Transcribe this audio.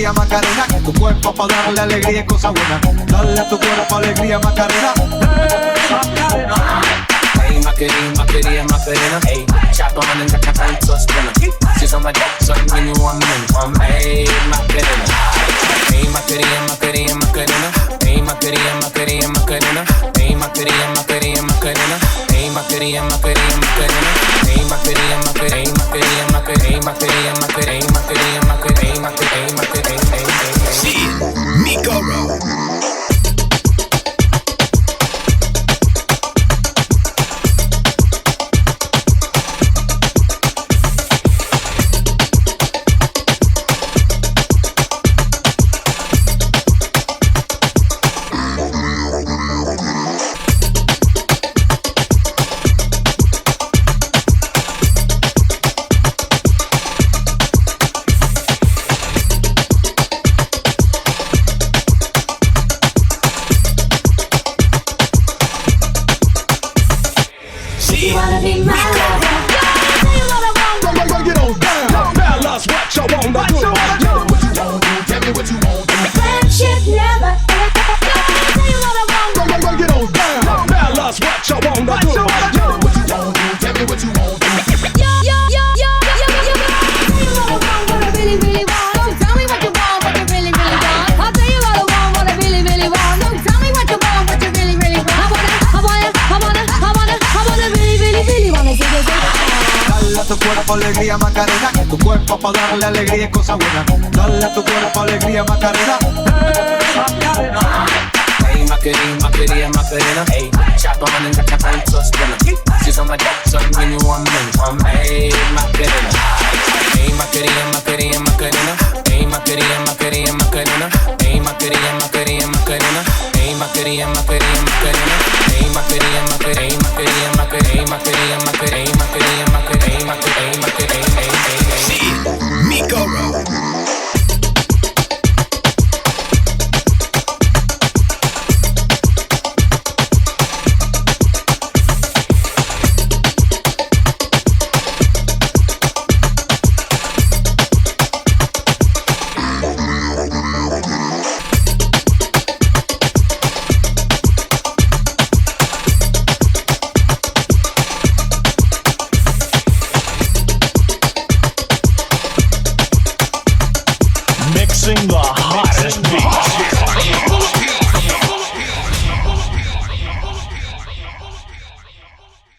alegría Macarena, que tu cuerpo para darle alegría y cosas buenas. Dale a tu cuerpo alegría Macarena. Macarena. Hey Macarena, Macarena, Macarena. Hey, chop on and got time to spinner. She's on my dick, so I'm giving you 1 minute. Hey Macarena. Hey Macarena, Macarena, Macarena. Hey Macarena, Macarena, Macarena. Hey Macarena, Macarena, Macarena. Hey Macarena, Macarena, Macarena. Hey Macarena, Macarena, Macarena, Macarena. Hey Macarena, Macarena, Macarena, Macarena, Macarena, Macarena. Sí, Migoro. You wanna be my lover? Tell you what I want. Bring it on down. Tell us what you wanna do. What you want to? Tell me what you want to. Friendship never ends. Tell you what I want. Bring it on down. Tell us what you wanna do. What you want to? Tell me what you want to. Tell you what I want, what I really, really want. Don't tell me what you want, what you really, really want. I'll tell you what I want, what I really, really want. Don't tell me what you want, what you really, really want. I wanna really, really, really wanna see you. Dale a tu cuerpo alegría Macarena, que tu cuerpo para darle alegría y cosas buenas. Dale a tu cuerpo alegría Macarena. Macarena. Hey Macarena, Macarena, Macarena. Hey, chop on and got time to spinner. She's on my dick, so I'm giving you 1 minute. Hey Macarena. Hey Macarena, Macarena, Macarena. Hey Macarena, Macarena, Macarena. Hey Macarena, Macarena, Macarena. Hey Macarena, Macarena,